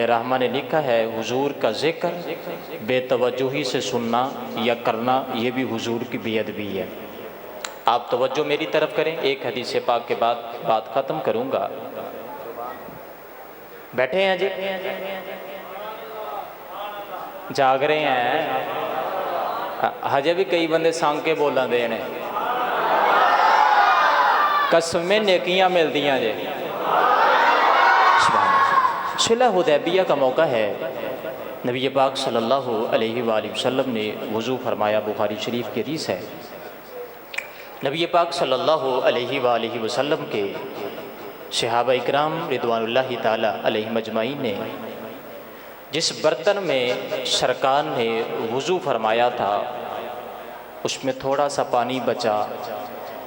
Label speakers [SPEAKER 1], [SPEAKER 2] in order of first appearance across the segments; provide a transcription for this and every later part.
[SPEAKER 1] रहमान ने लिखा है, हुजूर का जिक्र बेतवज्जोही से सुनना या करना ये भी हुजूर की बेअदबी है। आप तवज्जो मेरी तरफ करें, एक हदीस पाक के बाद बात ख़त्म करूँगा। बैठे हैं जी, जाग रहे हैं। हजे भी कई बंदे सांग के बोला दे ने, कसमें नेकियां मिलदियां जे। सुलह हुदैबिया का मौका है, नबी पाक सल्लल्लाहु अलैहि वसल्लम ने वज़ू फरमाया। बुखारी शरीफ की हदीस है। नबी पाक सल्लल्लाहु अलैहि वसल्लम के सहाबा इकराम रिदवानुल्लाहि ताला अलैहिम अजमाइन ने जिस बर्तन में सरकार ने वज़ू फरमाया था उसमें थोड़ा सा पानी बचा।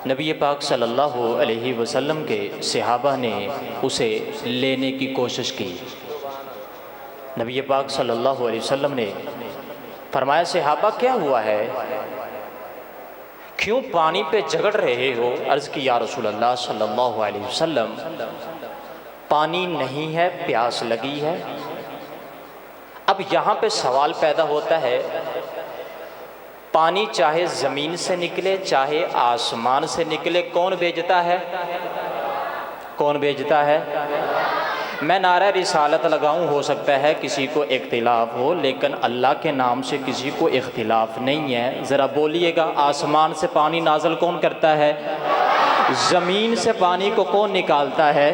[SPEAKER 1] नबी पाक सल्लल्लाहु अलैहि वसल्लम के सहाबा ने उसे लेने की कोशिश की। नबी पाक सल्लल्लाहु अलैहि वसल्लम ने फरमाया, सहाबा क्या हुआ है, क्यों पानी पे झगड़ रहे हो? अर्ज़ की, या रसूल अल्लाह सल्लल्लाहु अलैहि वसल्लम, पानी नहीं है, प्यास लगी है। अब यहाँ पे सवाल पैदा होता है, पानी चाहे ज़मीन से निकले चाहे आसमान से निकले, कौन भेजता है? कौन भेजता है? मैं नारा रिसालत लगाऊं, हो सकता है किसी को इख्तिलाफ हो, लेकिन अल्लाह के नाम से किसी को इख्तिलाफ नहीं है। ज़रा बोलिएगा, आसमान से पानी नाज़िल कौन करता है? ज़मीन से पानी को कौन निकालता है?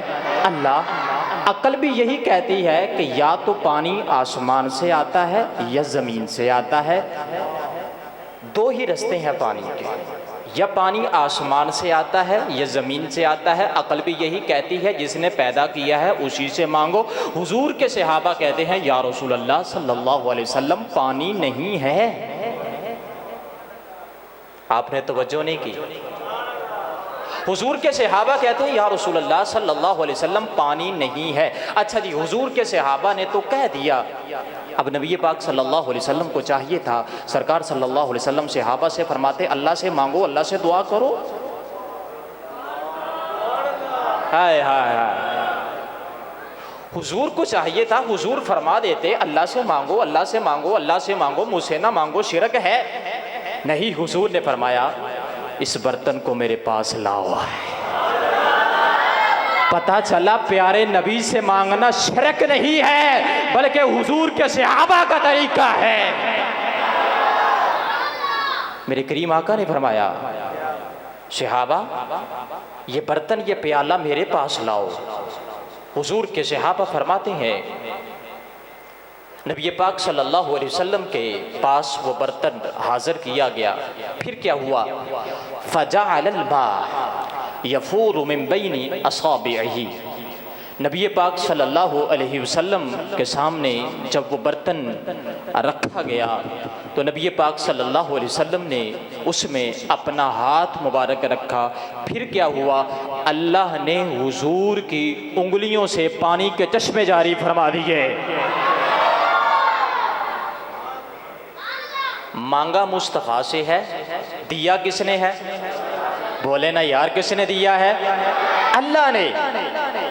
[SPEAKER 1] अल्लाह। अक्ल भी यही कहती है कि या तो पानी आसमान से आता है या ज़मीन से आता है। दो ही रास्ते हैं पानी के, या पानी आसमान से आता है या ज़मीन से आता है। अक्ल भी यही कहती है जिसने पैदा किया है उसी से मांगो। हुजूर के सहाबा कहते हैं, या रसूल अल्लाह सल्लल्लाहु अलैहि वसल्लम, पानी नहीं है। आपने तवज्जो नहीं की। हुजूर के सहाबा कहते हैं, या रसूल अल्लाह सल्लल्लाहु अलैहि वसल्लम, पानी नहीं है। अच्छा जी, हुजूर के सहाबा ने तो कह दिया। अब नबी पाक सल्लल्लाहु अलैहि वसल्लम को चाहिए था, सरकार सल्लल्लाहु अलैहि वसल्लम सहाबा से फरमाते, अल्लाह से मांगो, अल्लाह से दुआ करो। हाय हाय हाय, हुजूर को चाहिए था, हुजूर फरमा देते, अल्लाह से मांगो, अल्लाह से मांगो, अल्लाह से मांगो, मुझसे ना मांगो, शिरक है। नहीं, हुजूर ने फरमाया, इस बर्तन को मेरे पास लाओ। पता चला प्यारे नबी से मांगना शिरक नहीं है, बल्कि हुजूर के सहाबा का तरीका है। मेरे करीम आका ने फरमाया, सहाबा ये बर्तन, ये प्याला मेरे पास लाओ। हुजूर के सहाबा फरमाते हैं, नबी पाक सल्लल्लाहु अलैहि वसल्लम के पास वो बर्तन हाजिर किया गया। फिर क्या हुआ? फजअल मा यफूरु मिन बैनि असाबिही। नबी पाक सल्लल्लाहु अलैहि वसल्लम के सामने जब वो बर्तन रखा गया तो नबी पाक सल्लल्लाहु अलैहि वसल्लम ने उसमें अपना हाथ मुबारक रखा। फिर क्या हुआ? अल्लाह ने हुजूर की उंगलियों से पानी के चश्मे जारी फरमा दिए। मांगा मुस्तफ़ा से है, दिया किसने है? बोले ना यार, किसने दिया है? अल्लाह ने।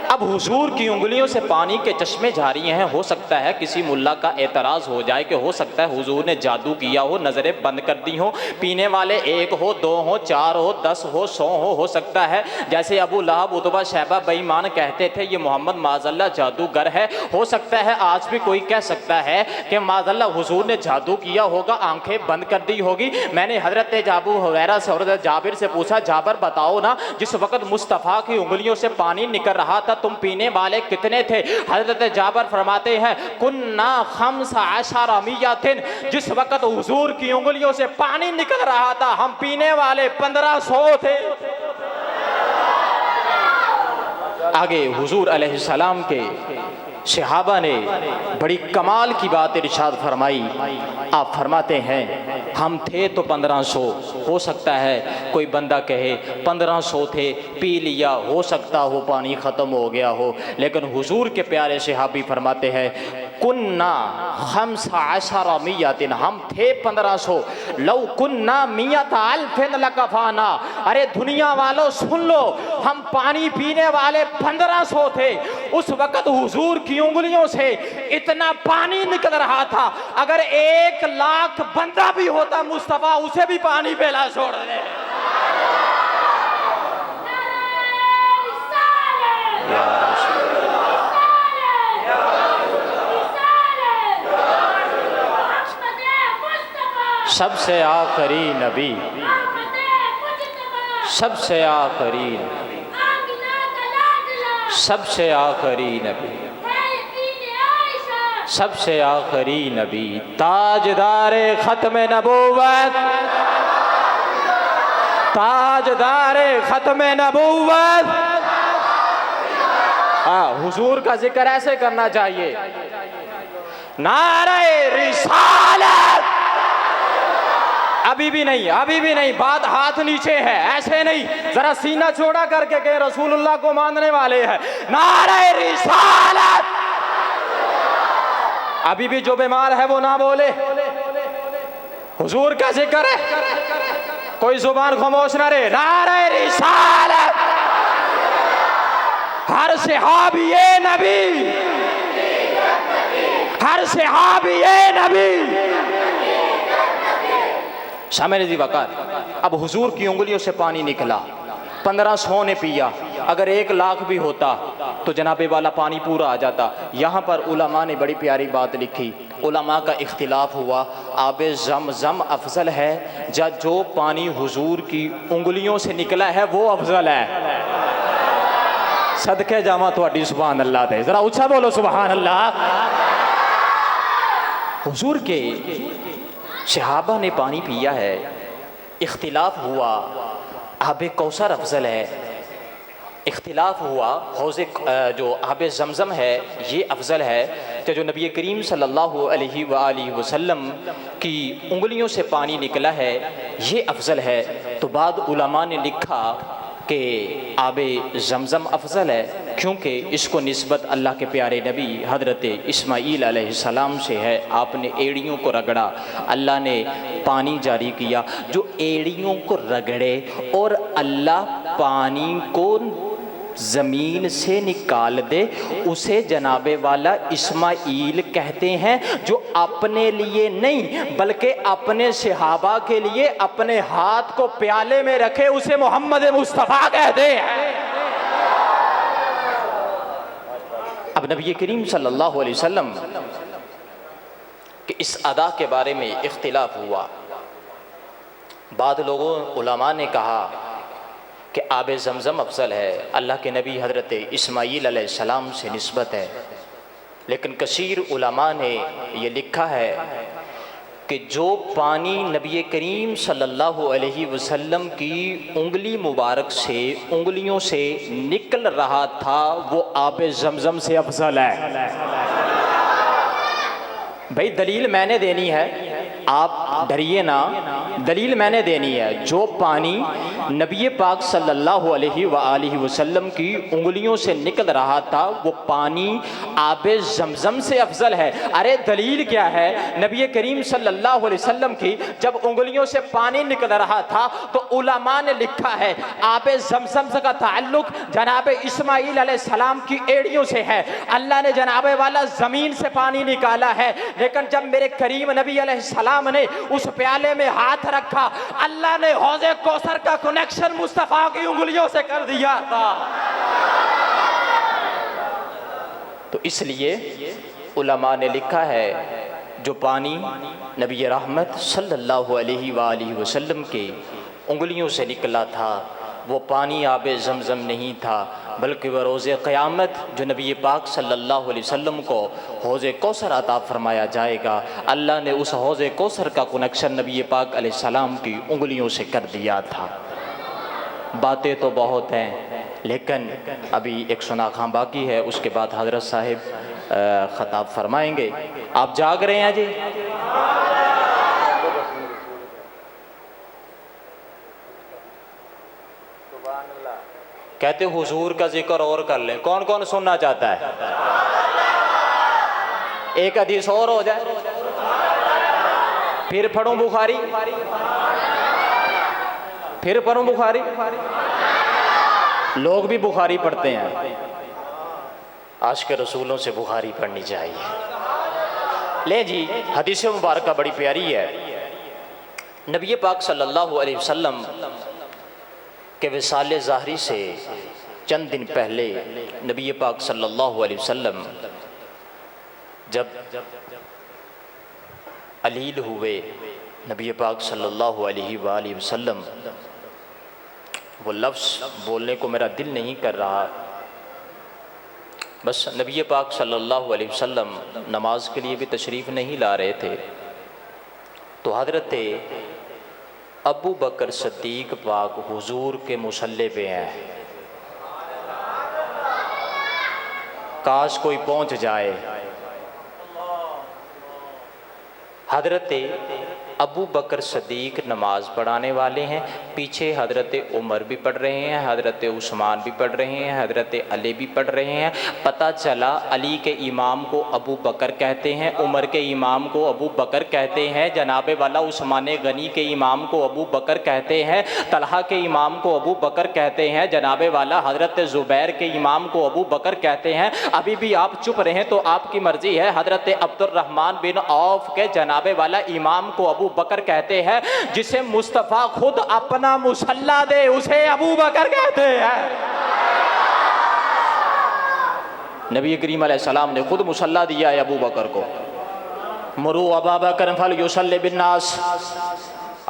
[SPEAKER 1] अब हुजूर की उंगलियों से पानी के चश्मे जारी हैं। हो सकता है किसी मुल्ला का एतराज़ हो जाए कि हो सकता है हुजूर ने जादू किया हो, नज़रें बंद कर दी हो, पीने वाले एक हो, दो हो, चार हो, 10 हो, 100 हो सकता है। जैसे अबू लहब, उतबा, शैबा बेईमान कहते थे ये मोहम्मद माज़अल्लाह जादूगर है। हो सकता है आज भी कोई कह सकता है कि माज़अल्लाह हुजूर ने जादू किया होगा, आंखें बंद कर दी होगी। मैंने हज़रत अबू हुरैरा से और जाबिर से पूछा, जाबिर बताओ ना, जिस वक़्त मुस्तफ़ा की उंगलियों से पानी निकल रहा था तुम पीने वाले कितने थे? हज़रत जाबिर फरमाते हैं, कुन्ना खम्सा अशरा मियतिन। जिस वक़्त हुजूर की उंगलियों से पानी निकल रहा था हम पीने वाले 1500 थे। आगे हुजूर अलैहिस्सलाम के सहाबा ने बड़ी कमाल की बात इरशाद फरमाई। आप फरमाते हैं, हम थे तो 1500। हो सकता है कोई बंदा कहे 1500 थे, पी लिया, हो सकता हो पानी ख़त्म हो गया हो, लेकिन हुजूर के प्यारे सहाबी फरमाते हैं, कुन्ना खम्सा अशरा मियतिन, हम थे 1500। लौ कुन्ना मियत अल्फिन लकफाना। अरे दुनिया वालों सुन लो, हम पानी पीने वाले 1500 थे। उस वक्त हुजूर की उंगलियों से इतना पानी निकल रहा था, अगर 1,00,000 बंदा भी होता मुस्तफा उसे भी पानी पिला छोड़ दे। सबसे आखिरी नबी, सबसे आखिरी, सबसे आखिरी नबी, सबसे आखिरी नबी, ताजदारे खत्म नबूवत, ताजदारे खत्म नबूवत। हुजूर का जिक्र ऐसे करना चाहिए, नारे रिसालत। अभी भी नहीं, अभी भी नहीं, बात हाथ नीचे है, ऐसे नहीं, जरा सीना चौड़ा करके कहे रसूलुल्लाह को मानने वाले हैं, नारे रिसालत। अभी भी जो बीमार है वो ना बोले, हुजूर का जिक्र है, कोई जुबान खामोश ना रहे, नारे रिसालत। हर सहाबी ए नबी, हर सहाबी ए नबी। शामिल जी वक़ार, अब हुजूर की उंगलियों से पानी निकला, 1500 ने पिया, अगर 1,00,000 भी होता तो जनाबे वाला पानी पूरा आ जाता। यहाँ पर उलमा ने बड़ी प्यारी बात लिखी, उलमा का इख्तिलाफ हुआ, आबे ज़मज़म अफजल है या जो पानी हुजूर की उंगलियों से निकला है वो अफजल है? सदके जावा तुहाडी सुभान अल्लाह दे, जरा ऊंचा बोलो सुभान अल्लाह। हुजूर के सहाबा ने पानी पिया है, इख्तिलाफ हुआ आबे कौसर अफजल है, इख्तिलाफ हुआ हौज़े जो आबे ज़मज़म है ये अफजल है, तो जो नबी करीम सल्लल्लाहु अलैहि वसल्लम की उंगलियों से पानी निकला है ये अफजल है। तो बाद उलमा ने लिखा कि आबे ज़मज़म अफजल है क्योंकि इसको निस्बत अल्लाह के प्यारे नबी हज़रत इस्माईल अलैहिस्सलाम से है। आपने एड़ियों को रगड़ा, अल्लाह ने पानी जारी किया, जो एड़ियों को रगड़े और अल्लाह पानी को ज़मीन से निकाल दे उसे जनाबे वाला इस्माईल कहते हैं, जो अपने लिए नहीं बल्कि अपने सहाबा के लिए अपने हाथ को प्याले में रखे उसे मोहम्मद मुस्तफ़ा कहते हैं। अब नबी करीम सल्लल्लाहु अलैहि वसल्लम कि इस अदा के बारे में इख्तिलाफ हुआ। बाद लोगों उलमा ने कहा कि आबे ज़मज़म अफजल है, अल्लाह के नबी हज़रत इस्माईल अलैहिस्सलाम से निस्बत है। लेकिन कसीर उलमा ने ये लिखा है कि जो पानी नबी करीम सल्लल्लाहु अलैहि वसल्लम की उंगली मुबारक से उंगलियों से निकल रहा था वो आबे ज़मज़म से अफजल है। भाई दलील मैंने देनी है, आप डरिए ना, दलील मैंने देनी है। जो पानी नबी पाक सल्लल्लाहु अलैहि वसल्लम की उंगलियों से निकल रहा था वो पानी आबे ज़मज़म से अफजल है। अरे दलील क्या है? नबी करीम सल्लल्लाहु अलैहि वसल्लम की जब उंगलियों से पानी निकल रहा था तो उलमा ने लिखा है आबे ज़मज़म का ताल्लुक जनाब इस्माईल अलैहिस्सलाम की एड़ियों से है। अल्लाह ने जनाबे वाला ज़मीन से पानी निकाला है, लेकिन जब मेरे करीम नबी अलैहिस्सलाम ने उस प्याले में हाथ रखा अल्लाह ने हौज़े कौसर का कनेक्शन मुस्तफ़ा की उंगलियों से कर दिया था। तो इसलिए उलमा ने लिखा है जो पानी नबी रहमत सल्लल्लाहु अलैहि वसल्लम के उंगलियों से निकला था वो पानी आबे ज़मज़म नहीं था, बल्कि वह रोज़े क़यामत जो नबी पाक सल्लल्लाहु अलैहि वसल्लम को हौज़े कौसर अता फरमाया जाएगा, अल्लाह ने उस हौज़े कौसर का कनेक्शन नबी पाक अलैहिस्सलाम की उंगलियों से कर दिया था। बातें तो बहुत हैं लेकिन अभी एक सुनाखा बाकी है, उसके बाद हज़रत साहिब ख़ताब फरमाएंगे। आप जाग रहे हैं जी? कहते हुजूर का जिक्र और कर लें। कौन कौन सुनना चाहता है? एक हदीस और हो जाए, फिर पढ़ूं बुखारी, फिर पढ़ूं बुखारी। लोग भी बुखारी पढ़ते हैं। आशिक रसूलों से बुखारी पढ़नी चाहिए। ले जी, हदीस मुबारक बड़ी प्यारी है। नबी पाक सल्लल्लाहु अलैहि वसल्लम के विसाले ज़ाहरी से चंद दिन पहले नबी पाक सल्लल्लाहु अलैहि वसल्लम जब अलील हुए, नबी पाक सल्लल्लाहु अलैहि वसल्लम, वो लफ्ज़ बोलने को मेरा दिल नहीं कर रहा, बस नबी पाक सल्लल्लाहु अलैहि वसल्लम नमाज के लिए भी तशरीफ़ नहीं ला रहे थे, तो हज़रत अबू बकर सिद्दीक़ पाक हुजूर के मुसल्ले पे हैं। काश कोई पहुंच जाए। हज़रत अबू बकर सिद्दीक़ नमाज पढ़ाने वाले हैं, पीछे हज़रत उमर भी पढ़ रहे हैं, हज़रत उस्मान भी पढ़ रहे हैं, हज़रत अली भी पढ़ रहे हैं। पता चला अली के इमाम को अबू बकर कहते हैं, उमर के इमाम को अबू बकर कहते हैं, जनाबे वाला उस्मान गनी के इमाम को अबू बकर कहते हैं, तलहा के इमाम को अबू बकर कहते हैं, जनाबे वाला हज़रत ज़ुबैर के इमाम को अबू बकर कहते हैं। अभी भी आप चुप रहें तो आपकी मर्ज़ी है। हज़रत अब्दुर्रहमान बिन औफ के जनाबे वाला इमाम को अबू बकर कहते हैं। जिसे मुस्तफ़ा खुद अपना मुसल्ला दे उसे अबू बकर कहते हैं। नबी करीम अलैहिस्सलाम ने खुद मुसल्ला दिया है अबू बकर को। मुरू अबा बकर फल युसल्ली बिन्नास।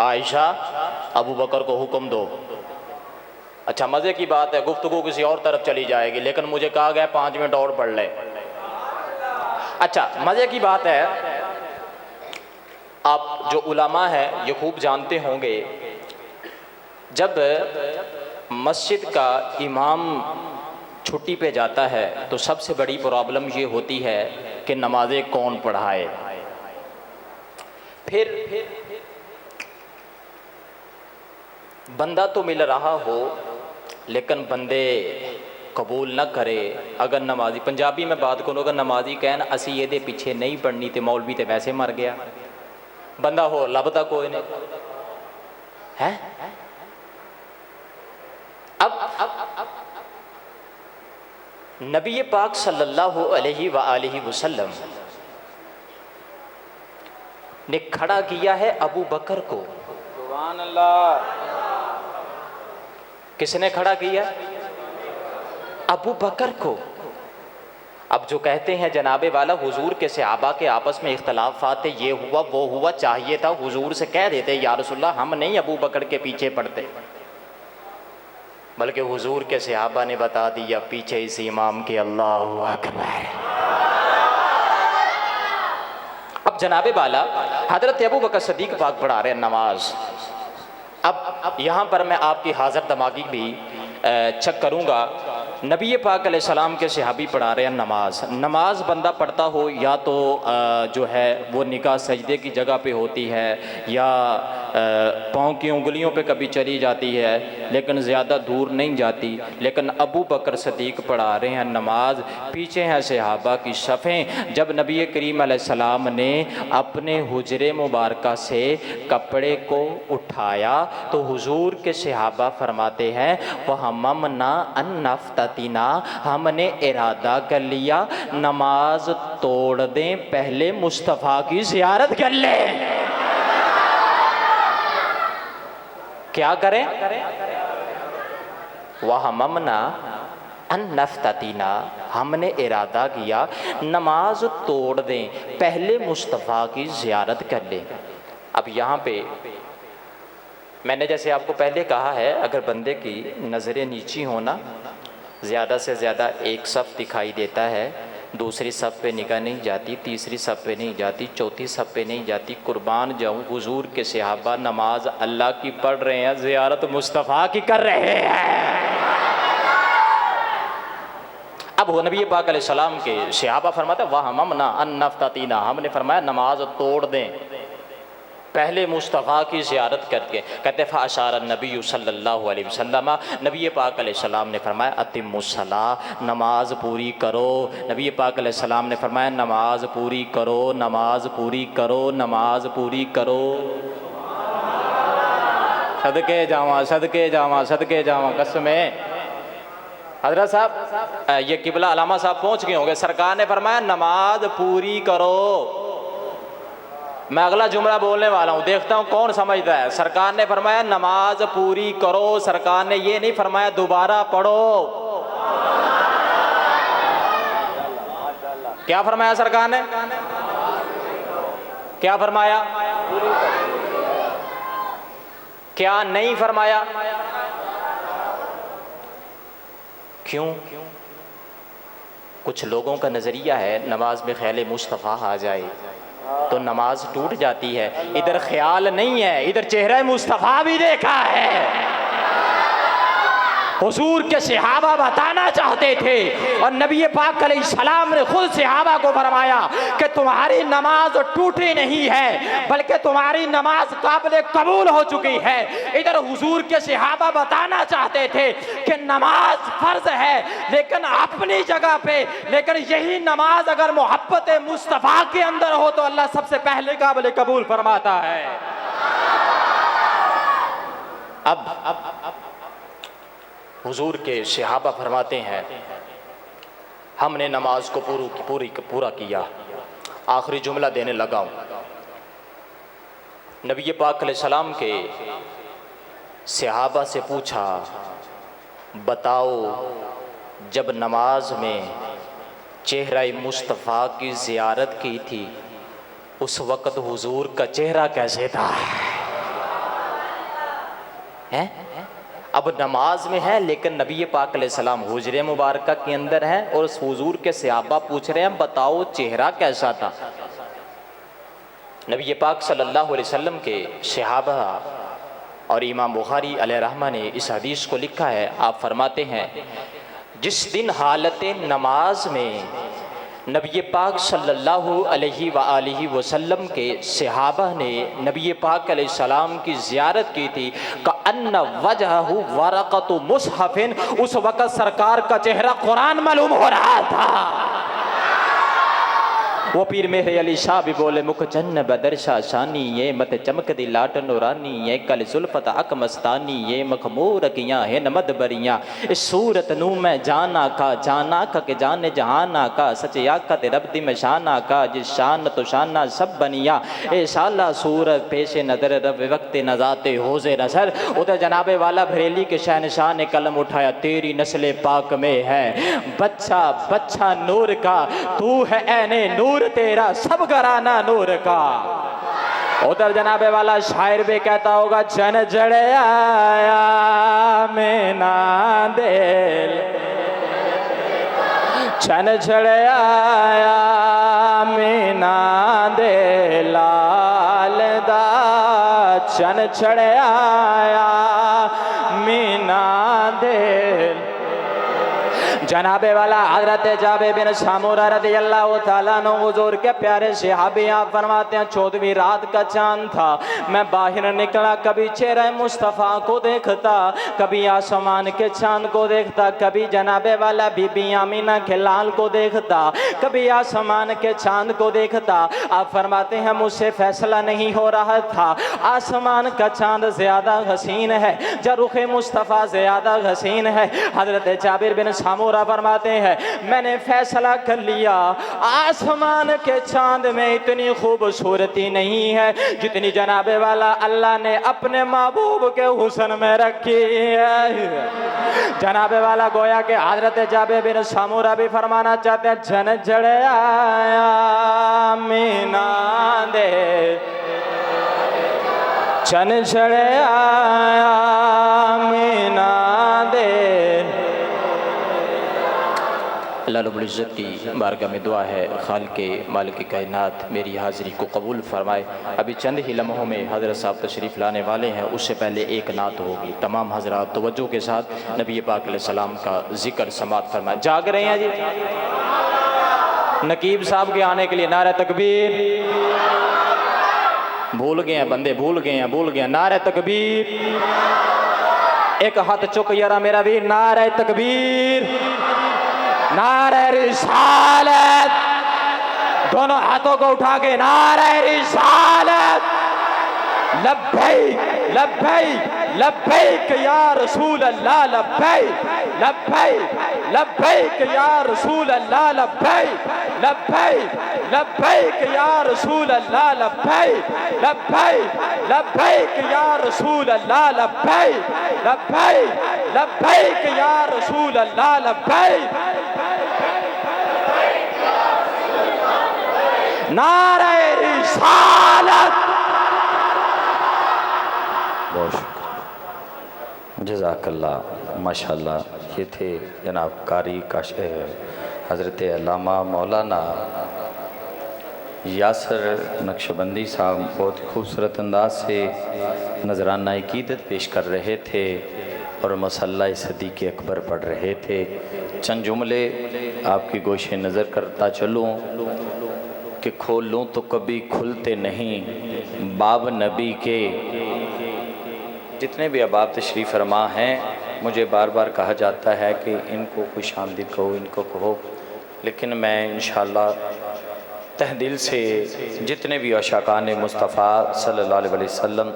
[SPEAKER 1] आयशा, अबू बकर को हुक्म दो। अच्छा, मज़े की बात है, गुफ्तगू किसी और तरफ चली जाएगी, लेकिन मुझे कहा गया 5 मिनट और पढ़ ले। अच्छा, मज़े की बात है, आप जो उलमा है ये खूब जानते होंगे, जब मस्जिद का इमाम छुट्टी पे जाता है तो सबसे बड़ी प्रॉब्लम ये होती है कि नमाज़ें कौन पढ़ाए। फिर बंदा तो मिल रहा हो लेकिन बंदे कबूल न करे। अगर नमाजी, पंजाबी में बात करूँ, अगर नमाजी कहन असी ये पीछे नहीं पढ़नी तो मौलवी तो वैसे मर गया। बंदा हो लभदा कोई नहीं है। अब नबी पाक सल्लल्लाहु अलैहि वसल्लम ने खड़ा किया है अबू बकर को। सुभान अल्लाह। किसने खड़ा किया? अबू बकर को। अब जो कहते हैं जनाबे वाला हुजूर के सहाबा के आपस में इख्तलाफात, ये हुआ वो हुआ, चाहिए था हुजूर से कह देते या रसूलल्लाह हम नहीं अबू बकर के पीछे पड़ते, बल्कि हुजूर के सहाबा ने बता दिया पीछे इस इमाम के। अल्लाहु अकबर। अब जनाबे वाला हजरत अबू बकर सिद्दीक़ पाक पढ़ा रहे हैं नमाज। अब यहाँ पर मैं आपकी हाज़िर दमागी भी चेक करूँगा। नबी पाक अलैहिस्सलाम के सहाबी पढ़ा रहे हैं नमाज। नमाज बंदा पढ़ता हो या तो जो है वो निगाह सजदे की जगह पे होती है या पाँव की उंगलियों पे कभी चली जाती है, लेकिन ज़्यादा दूर नहीं जाती। लेकिन अबू बकर सिद्दीक़ पढ़ा रहे हैं नमाज, पीछे हैं सहाबा की सफ़ें। जब नबी करीम अलैहिस्सलाम ने अपने हुजरे मुबारका से कपड़े को उठाया तो हुजूर के सहाबा फरमाते हैं वहम्मना अन नफ्ततिना, हमने इरादा कर लिया नमाज तोड़ दें, पहले मुस्तफ़ा की ज़ियारत कर लें। क्या करें? वहम्मना अन नफ्ततिना, हमने इरादा किया नमाज तोड़ दें, पहले मुस्तफ़ा की ज़ियारत कर लें। अब यहाँ पे मैंने जैसे आपको पहले कहा है, अगर बंदे की नज़रें नीची होना, ज़्यादा से ज़्यादा एक सफ़ दिखाई देता है, दूसरी सफ़ पे निगाह नहीं जाती, तीसरी सफ़ पे नहीं जाती, चौथी सफ़ पे नहीं जाती। कुर्बान जाऊँ, हुजूर के सहाबा नमाज अल्लाह की पढ़ रहे हैं, ज़ियारत मुस्तफ़ा की कर रहे हैं। अब वो नबी पाक अलैहिस्सलाम के सहाबा फरमाते वहम्मना अन नफ्ततिना, हमने फरमाया नमाज तोड़ दें, पहले मुस्तफ़ा की ज़ियारत करके। कहते फ़अशार नबी सल्लल्लाहु अलैहि वसल्लम, नबी पाक अलैहिस्सलाम ने फरमाया अतिमुस्सला, नमाज पूरी करो। नबी पाक अलैहिस्सलाम ने फरमाया नमाज पूरी करो, नमाज पूरी करो, नमाज पूरी करो। सदके जावा, सदके जावा, सदके जावा, कसमें हजरत साहब ये किबला अलामा साहब पहुंच गए होंगे। सरकार ने फरमाया नमाज पूरी करो। मैं अगला जुमला बोलने वाला हूं, देखता हूं कौन समझता है। सरकार ने फरमाया नमाज पूरी करो, सरकार ने ये नहीं फरमाया दोबारा पढ़ो। क्या फरमाया सरकार ने? क्या फरमाया? क्या नहीं फरमाया? क्यों? कुछ लोगों का नजरिया है नमाज में ख्याल मुस्तफ़ा आ जाए तो नमाज टूट जाती है। इधर ख्याल नहीं है, इधर चेहरा मुस्तफ़ा भी देखा है। हुजूर के सहाबा बताना चाहते थे और नबी पाक अलैहिस्सलाम ने खुद सहाबा को फरमाया कि तुम्हारी नमाज टूटी नहीं है बल्कि तुम्हारी नमाज काबिल कबूल हो चुकी है। इधर हुजूर के सहाबा बताना चाहते थे कि नमाज फर्ज है लेकिन अपनी जगह पे, लेकिन यही नमाज अगर मोहब्बत मुस्तफ़ा के अंदर हो तो अल्लाह सबसे पहले काबिल कबूल फरमाता है। अब हुजूर के सहाबा फरमाते हैं हमने नमाज को पूरा किया। आखिरी जुमला देने लगा हूँ। नबी पाक अलैहिस्सलाम के सहाबा से पूछा बताओ जब नमाज में चेहरा मुस्तफ़ा की ज़ियारत की थी उस वक़्त हुजूर का चेहरा कैसे था? है? अब नमाज में है लेकिन नबी पाक अलैहिस्सलाम हुजरे मुबारक के अंदर है और उस हुजूर के सहाबा पूछ रहे हैं बताओ चेहरा कैसा था? नबी पाक सल्लल्लाहु अलैहि वसल्लम के सहाबा और इमाम बुखारी अलैहि रहमा ने इस हदीस को लिखा है। आप फरमाते हैं जिस दिन हालत नमाज में नबी पाक सल्लल्लाहु अलैहि वसल्लम के सहाबा ने नबी पाक अलैहिस्सलाम की ज़ियारत की थी का अन्ना वजहहु वरक़तु मुसहफ़िन, उस वक़्त सरकार का चेहरा कुरान मालूम हो रहा था। वो पीर मेरे अली शाह भी बोले मुख चन्न बदरशा शानी ये मत चमक दी लाट नूरानी ये कल जुल्फत अक मस्तानी ये मखमूर किया है नमद बरिया इस सूरत नू मैं जाना का के जाने जहाना का सच याकत रब दी में शाना का जिस शान तो शाना सब बनिया ए शाला सूरत पेशे नजर रब वक्त नजाते होजे नसर। उधर जनाबे वाला बरेली के शहनशाह ने कलम उठाया तेरी नस्ल पाक में है बच्चा बच्चा नूर का तू है ऐने नूर तेरा सब घराना नूर का। उधर जनाबे वाला शायर भी कहता होगा जन जड़े आया में ना दिल चन जड़े आया में ना दे लाल दा चन चढ़े आया मीना दे। जनाबे वाला हजरत जाबे बिन सामुरा रज़ियल्लाहु ताला अन्हु हुजूर के प्यारे सहाबी आप फरमाते हैं 14वीं रात का चांद था, मैं बाहर निकला, कभी चेहरे मुस्तफ़ा को देखता, कभी आसमान के चांद को देखता, कभी जनाबे वाला बीबी आमीना के लाल को देखता, कभी आसमान के चांद को देखता। आप फरमाते हैं मुझसे फैसला नहीं हो रहा था, आसमान का चांद ज़्यादा हसीन है या रुखे मुस्तफ़ा ज़्यादा हसीन है। हजरत जाबिर बिन सामुरा फरमाते हैं मैंने फैसला कर लिया आसमान के चांद में इतनी खूबसूरती नहीं है जितनी जनाबे वाला अल्लाह ने अपने महबूब के हुस्न में रखी है। जनाबे वाला गोया के हजरत जाबिर बिन सामुरा भी फरमाना चाहते हैं जन जड़े आया मीना दे चन जड़े आया मीना दे। अल्लाह रब्बुल इज़्ज़त की बारगाह में दुआ है खालिक़े मालिक कायनात मेरी हाज़िरी को कबूल फरमाए। अभी चंद ही लम्हों में हज़रत साहब तशरीफ़ लाने वाले हैं, उससे पहले एक नात होगी। तमाम हज़रात तवज्जो के साथ नबी पाक अलैहिस्सलाम का ज़िक्र समात फरमाए। जाग रहे हैं जी? नकीब साहब के आने के लिए नारे तकबीर। भूल गए हैं बंदे, भूल गए हैं नारे तकबीर। एक हाथ चुक यारा मेरा वीर, नारे तकबीर नारे रिसालत। दोनों हाथों को उठा के नारे रिसालत लब्बैक लब्बैक लब्बैक या रसूल अल्लाह लब्बैक लब्बैक लब्बैक या रसूल अल्लाह लब्बैक लब्बैक लब्बैक या रसूल अल्लाह लब्बैक लब्बैक लब्बैक या रसूल अल्लाह लब्बैक लब्बैक लब्बैक या रसूल अल्लाह लब्बैक। नारे रिसालत। बहुत शुक्र, जज़ाकल्लाह, माशाअल्लाह। ये थे जनाब कारी का हज़रत अल्लामा मौलाना यासर नक्शबंदी साहब बहुत खूबसूरत अंदाज से नजराना अक़ीदत पेश कर रहे थे और मसल्ला सदीक़ अकबर पढ़ रहे थे। चंद जुमले आपकी गोशे नज़र करता चलूँ कि खोल लूँ तो कभी खुलते नहीं बाब नबी के। जितने भी अहबाब तशरीफ़ फरमा हैं, मुझे बार बार कहा जाता है कि इनको खुश आमदीद कहो, इनको कहो, लेकिन मैं इंशाअल्लाह तहदिल से जितने भी अशाकान मुस्तफ़ा सल्लल्लाहु अलैहि वसल्लम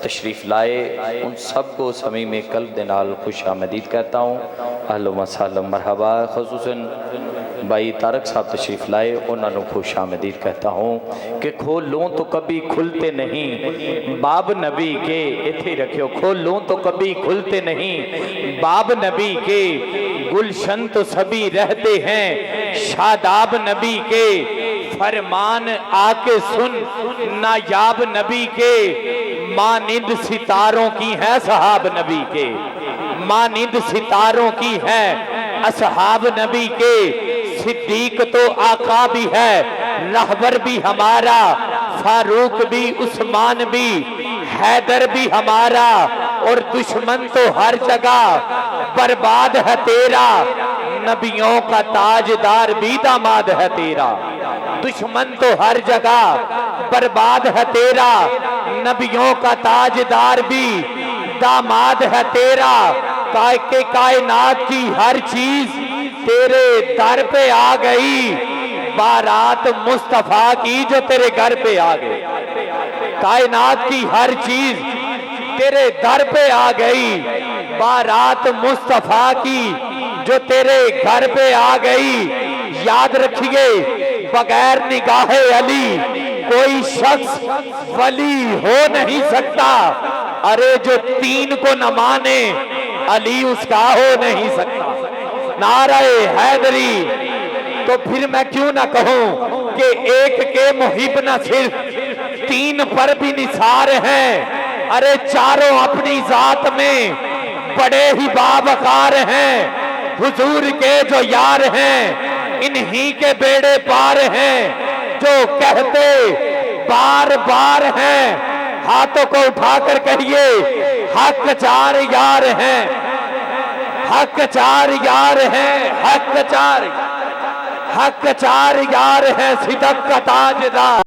[SPEAKER 1] तशरीफ़ लाए उन सब को समीम क़ल्ब दे नाल खुश आमदीद कहता हूँ। अहलो व सहलो मरहबा। ख़ुसूसन भाई तारक साहब तशरीफ़ लाए, उन्होंने खुश आमदीद कहता हूँ कि खोल लूँ तो कभी खुलते नहीं बाब नबी के। इथे रखियो, खोल लूँ तो कभी खुलते नहीं बाब नबी के। गुलशन तो सभी रहते हैं शादाब नबी के। फरमान आके सुन नायाब नबी के। मानिंद सितारों की है सहाब नबी के। मानिंद सितारों की है असहाब नबी के। सिद्दीक तो आका भी है, रहबर भी हमारा, फारूक भी, उस्मान भी, हैदर भी हमारा, और दुश्मन तो हर जगह बर्बाद है तेरा। नबियों का ताजदार भी दामाद है तेरा। दुश्मन तो हर जगह बर्बाद है तेरा, नबियों का ताजदार भी दामाद है तेरा। कायनात की हर चीज तेरे दर पे आ गई, बारात मुस्तफा की जो तेरे घर पे आ गई। कायनात की हर चीज तेरे दर पे आ गई, बारात मुस्तफा की जो तेरे घर पे आ गई। याद रखिए, बगैर निगाहे अली कोई शख्स वली हो नहीं सकता। अरे जो तीन को न माने अली उसका हो नहीं सकता। नारे हैदरी। तो फिर मैं क्यों ना कहूं कि एक के मुहिब न सिर्फ तीन पर भी निसार हैं। अरे चारों अपनी जात में बड़े ही बावकार हैं। हुजूर के जो यार हैं इन्हीं के बेड़े पार हैं। जो कहते बार बार हैं, हाथों को उठाकर कहिए हक चार यार हैं, हक चार यार हैं, हक चार यार हैं। सिदक का ताजदार